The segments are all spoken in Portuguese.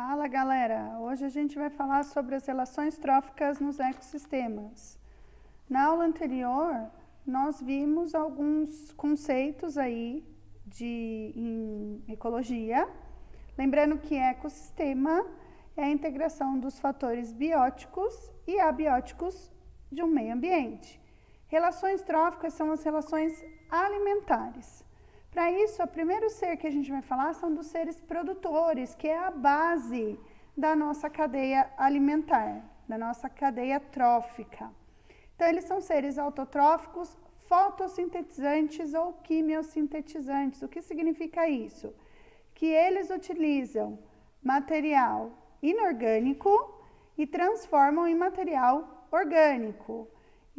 Fala, galera! Hoje a gente vai falar sobre as relações tróficas nos ecossistemas. Na aula anterior, nós vimos alguns conceitos aí em ecologia. Lembrando que ecossistema é a integração dos fatores bióticos e abióticos de um meio ambiente. Relações tróficas são as relações alimentares. Para isso, o primeiro ser que a gente vai falar são dos seres produtores, que é a base da nossa cadeia alimentar, da nossa cadeia trófica. Então, eles são seres autotróficos, fotossintetizantes ou quimiosintetizantes. O que significa isso? Que eles utilizam material inorgânico e transformam em material orgânico.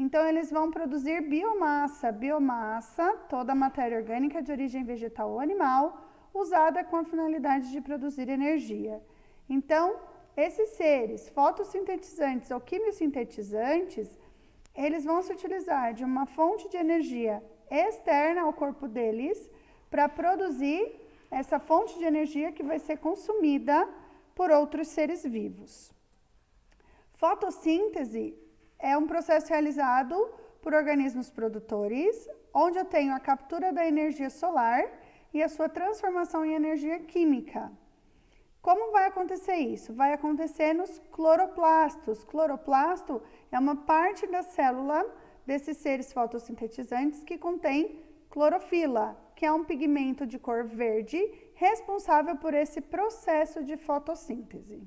Então, eles vão produzir biomassa. Biomassa, toda a matéria orgânica de origem vegetal ou animal, usada com a finalidade de produzir energia. Então, esses seres fotossintetizantes ou quimiosintetizantes, eles vão se utilizar de uma fonte de energia externa ao corpo deles para produzir essa fonte de energia que vai ser consumida por outros seres vivos. Fotossíntese é um processo realizado por organismos produtores, onde eu tenho a captura da energia solar e a sua transformação em energia química. Como vai acontecer isso? Vai acontecer nos cloroplastos. Cloroplasto é uma parte da célula desses seres fotossintetizantes que contém clorofila, que é um pigmento de cor verde responsável por esse processo de fotossíntese.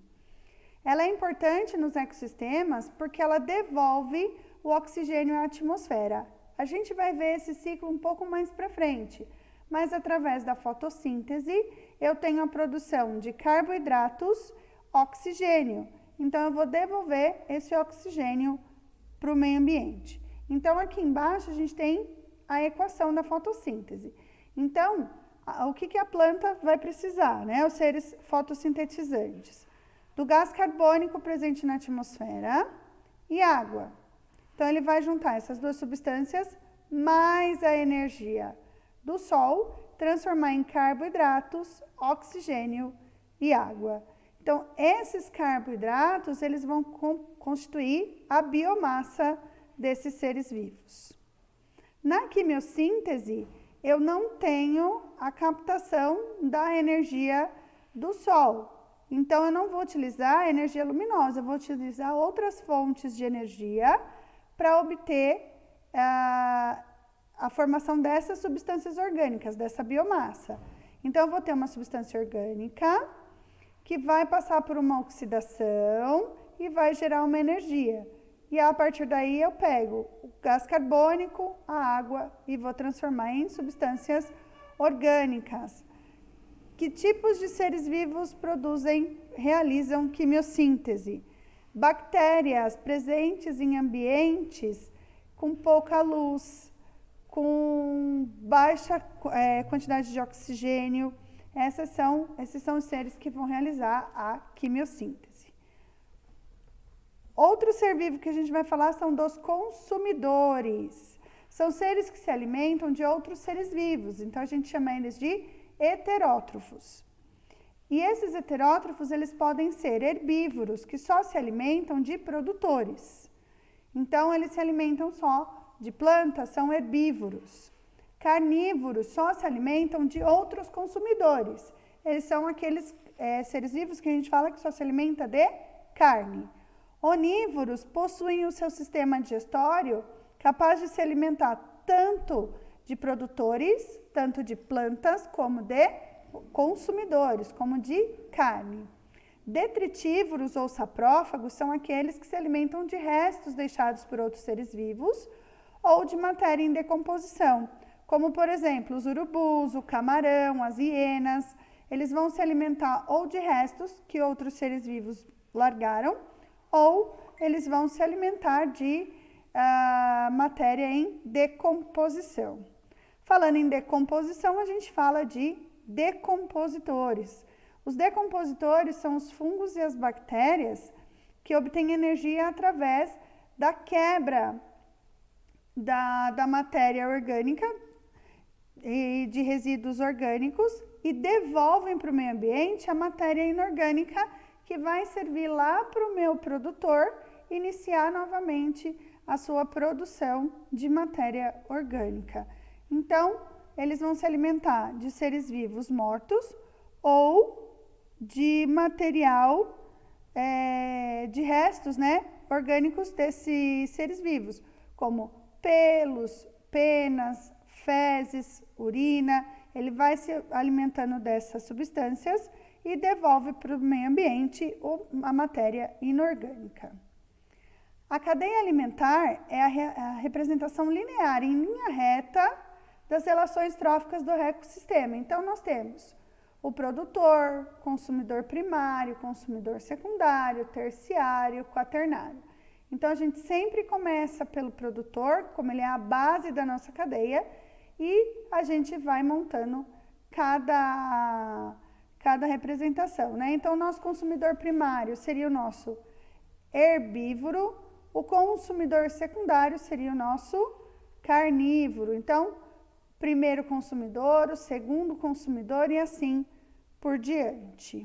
Ela é importante nos ecossistemas porque ela devolve o oxigênio à atmosfera. A gente vai ver esse ciclo um pouco mais para frente, mas através da fotossíntese eu tenho a produção de carboidratos, oxigênio. Então eu vou devolver esse oxigênio para o meio ambiente. Então aqui embaixo a gente tem a equação da fotossíntese. Então, o que a planta vai precisar, né? Os seres fotossintetizantes. Do gás carbônico presente na atmosfera e água. Então, ele vai juntar essas duas substâncias mais a energia do sol, transformar em carboidratos, oxigênio e água. Então, esses carboidratos, eles vão constituir a biomassa desses seres vivos. Na quimiossíntese, eu não tenho a captação da energia do sol. Então, eu não vou utilizar a energia luminosa, eu vou utilizar outras fontes de energia para obter a formação dessas substâncias orgânicas, dessa biomassa. Então, eu vou ter uma substância orgânica que vai passar por uma oxidação e vai gerar uma energia. E a partir daí eu pego o gás carbônico, a água e vou transformar em substâncias orgânicas. Que tipos de seres vivos realizam quimiossíntese? Bactérias presentes em ambientes com pouca luz, com baixa quantidade de oxigênio. Esses são os seres que vão realizar a quimiossíntese. Outro ser vivo que a gente vai falar são dos consumidores. São seres que se alimentam de outros seres vivos. Então, a gente chama eles de heterótrofos. E esses heterótrofos, eles podem ser herbívoros, que só se alimentam de produtores. Então, eles se alimentam só de plantas, são herbívoros. Carnívoros só se alimentam de outros consumidores. Eles são aqueles seres vivos que a gente fala que só se alimenta de carne. Onívoros possuem o seu sistema digestório capaz de se alimentar tanto de produtores, tanto de plantas, como de consumidores, como de carne. Detritívoros ou saprófagos são aqueles que se alimentam de restos deixados por outros seres vivos ou de matéria em decomposição, como, por exemplo, os urubus, o camarão, as hienas. Eles vão se alimentar ou de restos que outros seres vivos largaram, ou eles vão se alimentar de matéria em decomposição. Falando em decomposição, a gente fala de decompositores. Os decompositores são os fungos e as bactérias que obtêm energia através da quebra da matéria orgânica e de resíduos orgânicos e devolvem para o meio ambiente a matéria inorgânica que vai servir lá para o meu produtor iniciar novamente a sua produção de matéria orgânica. Então, eles vão se alimentar de seres vivos mortos ou de material, de restos, né, orgânicos desses seres vivos, como pelos, penas, fezes, urina. Ele vai se alimentando dessas substâncias e devolve para o meio ambiente a matéria inorgânica. A cadeia alimentar é a representação linear, em linha reta, das relações tróficas do ecossistema. Então, nós temos o produtor, consumidor primário, consumidor secundário, terciário, quaternário. Então, a gente sempre começa pelo produtor, como ele é a base da nossa cadeia, e a gente vai montando cada representação, né? Então, o nosso consumidor primário seria o nosso herbívoro, o consumidor secundário seria o nosso carnívoro. Então, primeiro consumidor, o segundo consumidor e assim por diante.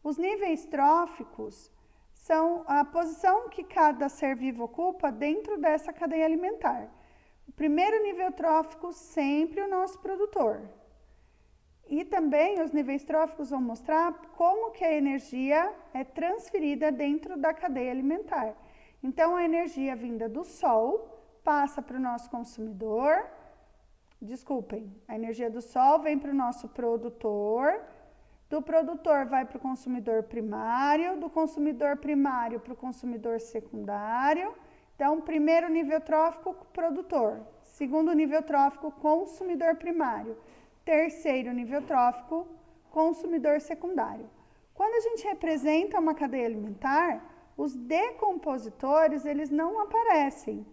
Os níveis tróficos são a posição que cada ser vivo ocupa dentro dessa cadeia alimentar. O primeiro nível trófico, sempre o nosso produtor. E também os níveis tróficos vão mostrar como que a energia é transferida dentro da cadeia alimentar. Então, a energia vinda do sol passa para o nosso consumidor. A energia do sol vem para o nosso produtor, do produtor vai para o consumidor primário, do consumidor primário para o consumidor secundário. Então, primeiro nível trófico, produtor. Segundo nível trófico, consumidor primário. Terceiro nível trófico, consumidor secundário. Quando a gente representa uma cadeia alimentar, os decompositores, eles não aparecem.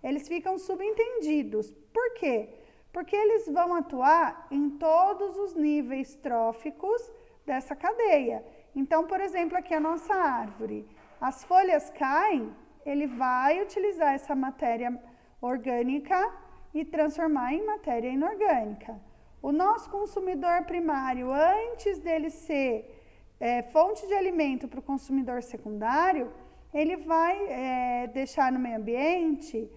Eles ficam subentendidos. Por quê? Porque eles vão atuar em todos os níveis tróficos dessa cadeia. Então, por exemplo, aqui a nossa árvore, as folhas caem, ele vai utilizar essa matéria orgânica e transformar em matéria inorgânica. O nosso consumidor primário, antes dele ser fonte de alimento para o consumidor secundário, ele vai deixar no meio ambiente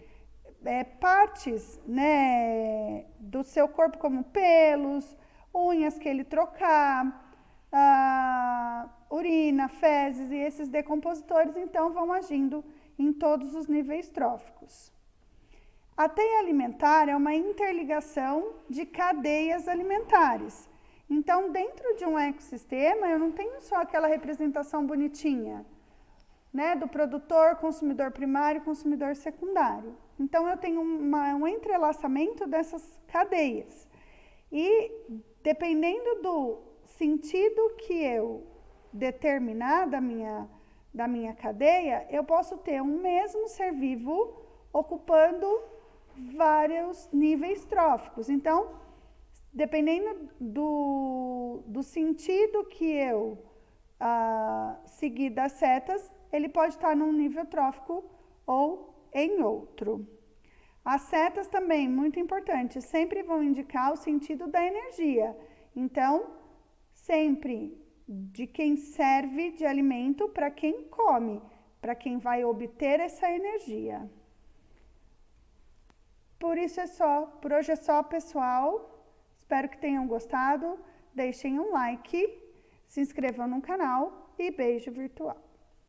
partes, né, do seu corpo, como pelos, unhas que ele trocar, urina, fezes, e esses decompositores então vão agindo em todos os níveis tróficos. A teia alimentar é uma interligação de cadeias alimentares. Então, dentro de um ecossistema, eu não tenho só aquela representação bonitinha, né, do produtor, consumidor primário, consumidor secundário. Então, eu tenho um entrelaçamento dessas cadeias. E, dependendo do sentido que eu determinar da minha cadeia, eu posso ter um mesmo ser vivo ocupando vários níveis tróficos. Então, dependendo do sentido que eu seguir das setas, ele pode estar num nível trófico ou em outro. As setas também, muito importante, sempre vão indicar o sentido da energia. Então, sempre de quem serve de alimento para quem come, para quem vai obter essa energia. Por isso é só, por hoje é só, pessoal. Espero que tenham gostado. Deixem um like, se inscrevam no canal e beijo virtual.